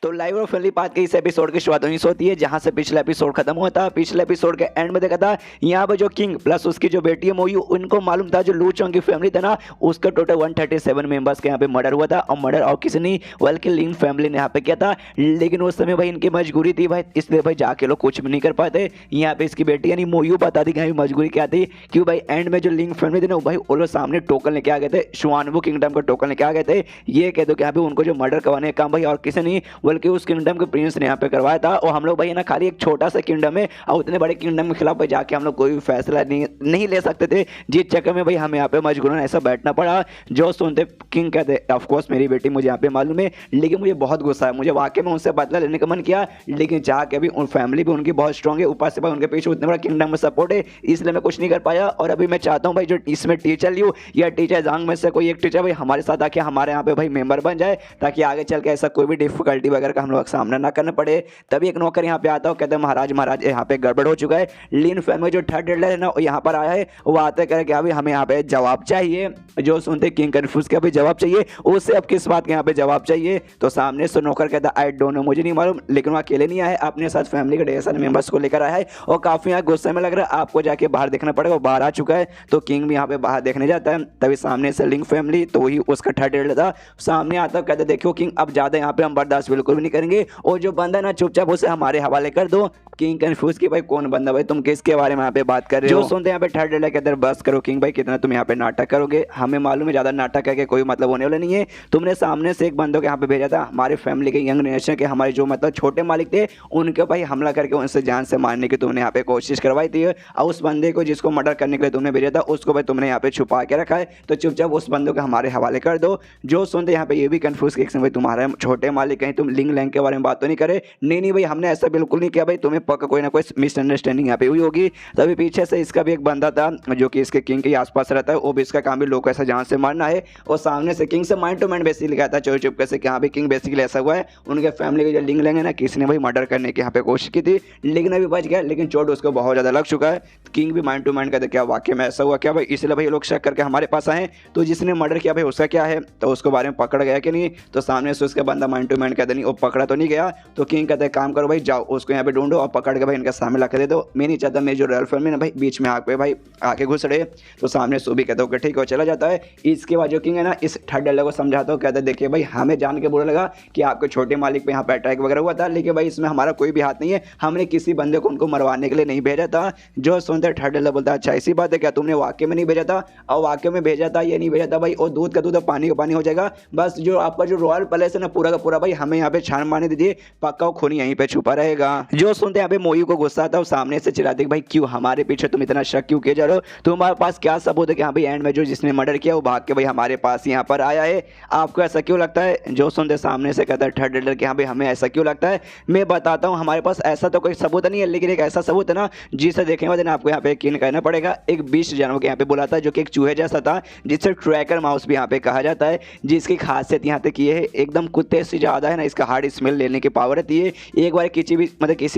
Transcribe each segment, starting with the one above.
तो लाइव और फैमिली बात के इस एपिसोड की शुरुआत वहीं से होती है जहां से पिछला एपिसोड खत्म हुआ था। पिछले एपिसोड के एंड में देखा था यहाँ पर जो किंग प्लस उसकी जो बेटी है मोयू, उनको मालूम था जो लू चोंग की फैमिली था ना, उसका टोटल 137 मेंबर्स के यहाँ पे मर्डर हुआ था। और मर्डर और किसी नहीं बल्कि लिंग फैमिली ने यहाँ पे किया था। लेकिन उस समय भाई इनकी मजबूरी थी भाई, इसलिए भाई जाके लोग कुछ भी नहीं कर पाते। यहाँ पे इसकी बेटी यानी मोयू बता दी कि मजबूरी क्या थी, क्यों भाई एंड में जो लिंग फैमिली थी ना भाई वो लोग सामने टोकन लेके आ गए थे, शुआनवू किंगडम का टोकन लेके आ गए थे। ये कह दो कि यहाँ पे उनको जो मर्डर करवाने का काम भाई और किसी नहीं बल्कि उस किंगडम के प्रिंस ने यहाँ पे करवाया था। और हम लोग भाई ना खाली एक छोटा सा किंगडम है और उतने बड़े किंगडम के खिलाफ भाई जाके हम लोग कोई भी फैसला नहीं ले सकते थे, जिस चक्कर में भाई हमें यहाँ पे मजबूरन ऐसा बैठना पड़ा। जो सुनते किंग कहते ऑफ कोर्स मेरी बेटी मुझे यहाँ पे मालूम है, लेकिन मुझे बहुत गुस्सा है, मुझे वाकई में उनसे बदला लेने का मन किया, लेकिन जाके अभी उन फैमिली भी उनकी बहुत स्ट्रॉन्ग है, ऊपर से भाई उनके पीछे उतने बड़ा किंगडम में सपोर्ट है, इसलिए मैं कुछ नहीं कर पाया। और अभी मैं चाहता हूँ भाई जो इसमें टीचर लियो या टीचर जांग में से कोई एक टीचर भाई हमारे साथ आके हमारे यहाँ पे भाई मेंबर बन जाए, ताकि आगे चल के ऐसा कोई भी डिफिकल्टी वगैरह का हम लोग सामना ना करना पड़े। तभी एक नौकर यहाँ पे आता है, कहते हैं महाराज यहाँ पे गड़बड़ हो चुका है। लिन फैमिली जो थर्ड एडलर है ना यहाँ पर आया है, वो आते कह कि अभी हमें यहाँ पे जवाब चाहिए। जो सुनते किंग कंफ्यूज के अभी जवाब चाहिए, उससे अब किस बात के यहाँ पे जवाब चाहिए। तो सामने से नौकर कहता है आई डोंट नो, मुझे नहीं मालूम, लेकिन वो अकेले नहीं आया है, अपने साथ फैमिली के ढेर सारे मेंबर्स को लेकर आया है और काफी यहाँ गुस्से में लग रहा है। आपको जाके बाहर देखना पड़ेगा, वो बाहर आ चुका है। तो किंग भी यहाँ पे बाहर देखने जाता है, तभी सामने से लिंग फैमिली तो वही उसका थर्ड एडलर था सामने आता, कहते देखो किंग अब ज्यादा यहाँ पे हम बर्दाश्त बिल्कुल भी नहीं करेंगे और जो बंदा ना चुपचाप उसे हमारे हवाले कर दो। किंग कंफ्यूज की भाई कौन बंदा भाई, तुम किसके बारे में यहाँ पे बात कर रहे हो। जो सुनते यहाँ पे थर्ड एडलर कहते बस करो किंग भाई, कितना तुम यहाँ पे नाटक करोगे, हमें मालूम है ज्यादा नाटक करके कोई मतलब होने वाला नहीं है। तुमने सामने से एक बंदों को यहाँ पे भेजा था, हमारे फैमिली के यंग नेशन के हमारे जो मतलब छोटे मालिक थे उनके भाई हमला करके उनसे जान से मारने की तुमने यहाँ पे कोशिश करवाई थी। और उस बंदे को जिसको मर्डर करने के लिए तुमने भेजा था उसको भाई तुमने यहाँ पे छुपा के रखा है, तो चुपचाप उस बंदों को हमारे हवाले कर दो। जो सुनते यहाँ पे ये भी कंफ्यूज कि भाई तुम्हारे छोटे मालिक कहीं तुम लिंग लैंग के बारे में बात तो नहीं करे। नहीं भाई हमने ऐसा बिल्कुल नहीं किया भाई, तुम्हें पक्का कोई ना कोई मिसअंडरस्टैंडिंग यहाँ पे हुई होगी। तभी पीछे से इसका भी एक बंदा था जो कि इसके किंग के आसपास रहता है, वो भी इसका काम भी लोग ऐसा जान से मारना है। और सामने से किंग से माइंड टू माइंड बेसिकली कहता है चोरी चुपके से कि हाँ भाई किंग बेसिकली ऐसा हुआ है, उनके फैमिली के जो लिंग लेंगे ना किसी ने भाई मर्डर करने की यहाँ पे कोशिश की थी, लेकिन अभी बच गया, लेकिन चोट उसको बहुत ज़्यादा लग चुका है। किंग भी माइंड टू माइंड कहते क्या वाकई में ऐसा हुआ क्या भाई, इसलिए भाई लोग शक करके हमारे पास आए। तो जिसने मर्डर किया भाई उसका क्या है, तो उसको बारे में पकड़ गया कि नहीं। तो सामने से उसका बंदा माइंड टू माइंड कहते नहीं वो पकड़ा तो नहीं गया। तो किंग कहते हैं काम करो भाई, जाओ उसको यहाँ पे ढूंढो और पकड़ के भाई इनका सामने ला के दे दो। मैं नहीं चाहता मेरी जो रॉयल फैमिली ना भाई बीच में आके भाई आके घुस रहे। तो सामने सूबी कहता हूँ कि ठीक है चला जाता है। इसके बाद जो किंग है ना इस थर्ड एडलर को समझाता हूँ, कहता है देखिए भाई हमें जान के बुरा लगा कि आपके छोटे मालिक पे यहाँ पे अटैक वगैरह हुआ था, लेकिन भाई इसमें हमारा कोई भी हाथ नहीं है, हमने किसी बंदे को उनको मरवाने के लिए नहीं भेजा था। जो सुनते थर्ड एडलर बोलता है अच्छा ऐसी बात है क्या, तुमने वाकई में नहीं भेजा था। और वाकई में भेजा था ये नहीं भेजा था भाई, और दूध का दूध पानी का पानी हो जाएगा। बस जो आपका जो रॉयल पैलेस है ना पूरा का पूरा भाई हमें यहाँ पे छान मारने दीजिए, पक्का वो खूनी यहीं पे छुपा रहेगा। जो सुनते यहाँ पे मोयू को गुस्सा आता है, सामने से चिल्लाते भाई क्यों हमारे पीछे तुम इतना शक क्यों किए जा रहे हो, तुम्हारे पास क्या सबूत है कि हाँ भाई एंड में जो जिसने मर्डर किया वो भाग के भाई हमारे पास यहाँ पर आया है, आपको ऐसा क्यों लगता है। जो सुनते सामने से कहता है थर्ड एडलर कि हाँ भाई हमें ऐसा क्यों लगता है। मैं बताता हूँ हमारे पास ऐसा तो कोई सबूत नहीं है, लेकिन एक ऐसा सबूत है ना जिसे देखने के बाद आपको यहाँ पे यकीन करना पड़ेगा। एक 20 जानवर के यहाँ पे बुलाता है जो कि एक चूहे जैसा था, जिसे ट्रैकर माउस भी यहाँ पे कहा जाता है, जिसकी खासियत यहाँ तक ये है एकदम कुत्ते से ज़्यादा है ना इसका हार्ड स्मेल लेने की पावर रहती है। एक बार किसी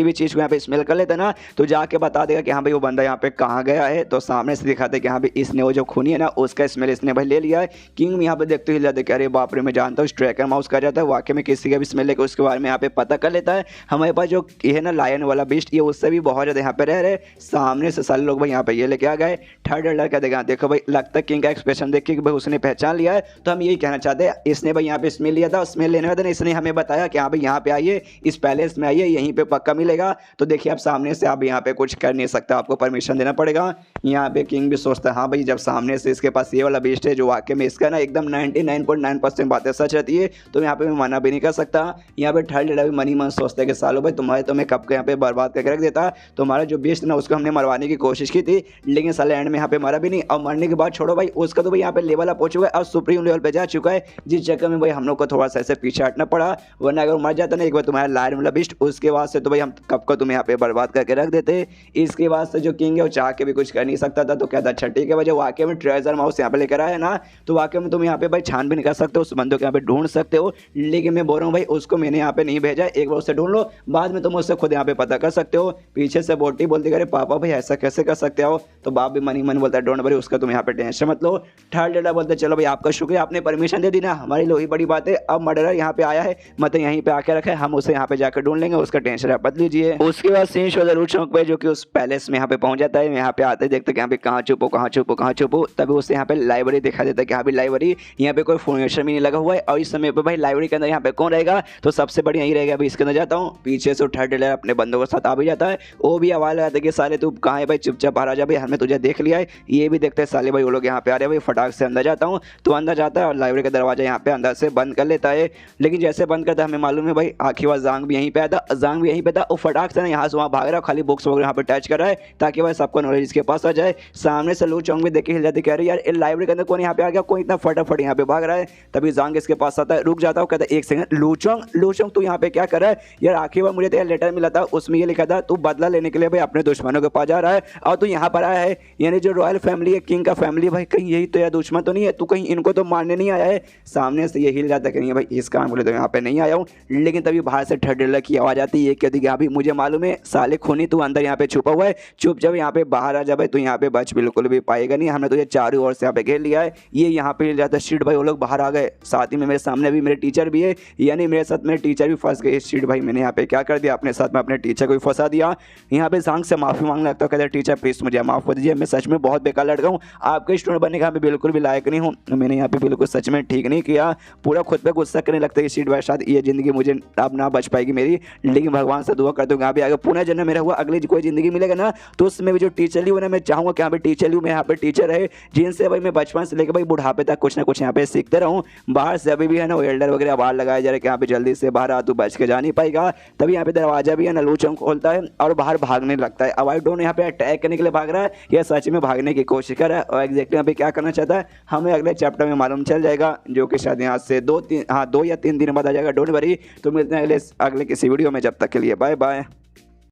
भी चीज़ को यहाँ पे स्मेल कर लेता ना तो जाके बता देगा कि हाँ भाई वो बंदा यहाँ पे कहाँ गया है। तो सामने से दिखाते कि हाँ भाई इसने वो जो खूनी है ना उसका स्मेल इसने भाई ले लिया है। किंग यहाँ पे देखते ही जाते कि अरे बाप रे मैं जानता हूँ ट्रैकर माउस कहा जाता है, वाकई में किसी का भी स्मेल लेकर उसके बारे में यहाँ पे पता कर लेता है। हमारे पास जो ये है ना लायन वाला बिस्ट ये उससे भी बहुत ज़्यादा यहाँ पे रह रहे। सामने से सारे लोग भाई यहाँ पे ये लेके आ गए। थर्ड एडलर क्या देगा देखो भाई लगता है किंग का एक्सप्रेशन देख के भाई उसने पहचान लिया है। तो हम यही कहना चाहते हैं इसने भाई यहाँ पे स्मेल लिया था, स्मेल लेने वाले इसने हमें बताया कि हाँ भाई यहाँ पे आइए इस पैलेस में आइए यहीं पे पक्का मिलेगा। तो देखिए आप सामने से आप यहाँ पे कुछ कर नहीं सकता, आपको परमिशन देना पड़ेगा। यहाँ पे किंग भी सोचता है हाँ भाई जब सामने से इसके पास ये वाला बेस्ट है जो वाकई में इसका ना एकदम 99.9% बातें सच रहती है, तो यहाँ पे मैं मना भी नहीं कर सकता। यहाँ पे थर्ड एडलर भी मनी मन सोचता है कि सालों भाई तुम्हारे तो मैं कब के यहाँ पे बर्बाद करके रख देता, तुम्हारा जो बेस्ट ना उसको हमने मरवाने की कोशिश की थी, लेकिन साले एंड में यहाँ पे मरा भी नहीं। और मरने के बाद छोड़ो भाई उसका तो भाई यहाँ पे लेवल अप हो चुका है और सुप्रीम लेवल पे जा चुका है, जिस चक्कर में भाई हम लोग को थोड़ा सा ऐसे पीछे हटना पड़ा। वरना अगर मर जाता ना एक बार तुम्हारा लायन वाला बेस्ट उसके बाद से तो भाई हम कब को तुम्हें यहाँ पे बर्बाद करके रख देते। इसके बाद से जो किंग है वो चाह के भी कुछ कर नहीं नहीं सकता था। तो कहता अच्छा ठीक है भाई, जो वाकई में ट्रेजर माउस यहाँ पे लेकर आया ना, तो वाकई में तुम यहाँ पे भाई छानबीन कर सकते हो, उस बंदों को यहाँ पे ढूंढ सकते हो। लेकिन मैं बोल रहा हूँ भाई, उसको मैंने यहाँ पे नहीं भेजा, एक बार उससे ढूंढ लो, बाद में तुम उससे खुद यहाँ पे पता कर सकते हो। पीछे से बोटी बोलती करे पापा भाई ऐसा कैसे कर सकते हो, तो बाप भी मन ही मन बोलता है डोंट वरी, उसका तुम यहाँ पे टेंशन मत लो। थर्ड डेटा बोलते चलो भाई आपका शुक्रिया, आपने परमिशन दे दी ना, हमारी लोही बड़ी बात है। अब मर्डरर यहाँ पे आया है, मतलब यहीं पे आके रखा है, हम उसे यहाँ पे जाकर ढूंढ लेंगे, उसका टेंशन आप मत लीजिए। उसके बाद सीन शो जरूर चौक पे, जो कि उस पैलेस में यहाँ पे पहुंच जाता है। यहाँ पे आते देखते यहाँ पे कहाँ छुपो कहाँ छुपो कहाँ छुपो, तभी उसे यहाँ पे लाइब्रेरी दिखा देता है कि यहाँ पे लाइब्रेरी, यहाँ पे कोई फॉर्मेशन भी नहीं लगा हुआ है। और इस समय पे भाई लाइब्रेरी के अंदर यहाँ पे कौन रहेगा, तो सबसे बढ़िया यही रहेगा। अभी इसके अंदर जाता हूँ, पीछे से थर्ड डेलर अपने बंदों के साथ आ भी जाता है। वो भी आवाज लगाता है कि साले तू कहाँ है भाई, चुपचाप बाहर आ जा भाई, हमने तुझे देख लिया है। ये भी देखते हैं साले भाई वो लोग यहाँ पे आ रहे हैं भाई, फटाक से अंदर जाता हूँ। तो अंदर जाता है और लाइब्रेरी का दरवाजा यहाँ पे अंदर से बंद कर लेता है। लेकिन जैसे बंद करता है हमें मालूम है भाई आखिर बार जांग भी यहीं पे आता, जांग भी यहीं पे था। वो फटाक से ना यहाँ से वहाँ भाग रहा है, खाली बुक्स वगैरह यहाँ पे टच कर रहा है ताकि भाई सबको नॉलेज इसके पास आ जाए। सामने से लू चोंग भी देख के हिल जाती, कह रही यार लाइब्रेरी के अंदर कौन यहाँ पे आ गया, कोई इतना फटाफट यहाँ पे भाग रहा है। तभी जांग इसके पास आता है, रुक जाता है, कहता है एक सेकंड लू चोंग तू यहाँ पे क्या कर रहा है यार, आखिर बार मुझे तेरा लेटर मिला था, उसमें ये लिखा था तू बदला लेने के लिए भाई अपने दुश्मनों के पास जा रहा है और तू यहाँ पर आया है, यानी जो रॉयल फैमिली है, किंग का फैमिली भाई, कहीं यही तो यार दुश्मन तो नहीं है, तू कहीं इनको तो मारने नहीं आया है। सामने से ये हिल जाता है कि नहीं भाई इस काम के लिए तो यहाँ पे नहीं आया हूँ। लेकिन तभी बाहर से थर्ड डेलर की आवाज़ आती है, ये कहती है अभी मुझे मालूम है साले खूनी तू अंदर यहाँ पे छुपा हुआ है, चुप जब यहाँ पे बाहर आ जा भाई, तो यहाँ पे बच बिल्कुल भी पाएगा नहीं, हमने तुझे चारों ओर से यहाँ पे घेर लिया है। ये यहाँ पे हिल जाता है, शीट भाई वो लोग बाहर आ गए, साथ ही में मेरे सामने भी मेरे टीचर भी है, यानी मेरे साथ मेरे टीचर भी फंस गए। शीट भाई मैंने यहाँ पे क्या कर दिया, अपने साथ में अपने टीचर को भी फंसा दिया। यहाँ पे जांग से माफी मांगने लगता है, कहते टीचर प्लीज मुझे माफ कर दीजिए, मैं सच में बहुत बेकार लड़का हूँ, आपके स्टूडेंट बनने का मैं बिल्कुल भी लायक नहीं हूँ, मैंने यहाँ पे बिल्कुल सच में ठीक नहीं किया। पूरा खुद पे गुस्सा करने लगता है शीट भाई, शायद ये जिंदगी मुझे अब ना बच पाएगी मेरी, लेकिन भगवान से दुआ करता हूँ यहाँ पे आगे पुनः जन्म मेरा हुआ, अगली कोई जिंदगी मिलेगा ना तो उसमें भी जो टीचर ली ना, मैं चाहूँगा कि यहाँ पे टीचर ली मैं यहाँ पे टीचर रहे, जिनसे भाई मैं बचपन से लेकर भाई बुढ़ापे तक कुछ ना कुछ यहाँ पे सीखते रहूँ। बाहर से अभी भी है ना वो एल्डर वगैरह बाहर लगाया जा रहा है कि यहाँ पे जल्दी से बाहर आ, तू बच के जा नहीं पाएगा। तभी यहाँ पे दरवाजा भी है ना लू चोंग खोलता है और बाहर भागने लगता है। अब आई डोंट यहाँ पे अटैक करने के लिए भाग रहा है या सच में भागने की कोशिश कर रहा है, और एग्जैक्टली यहाँ पे क्या करना चाहता है हमें अगले चैप्टर में मालूम चल जाएगा, जो कि शायद यहाँ से 2 या 3 दिन बाद आ जाएगा, डोंट वरी। तो मिलते हैं अगले किसी वीडियो में, जब तक के लिए बाय बाय।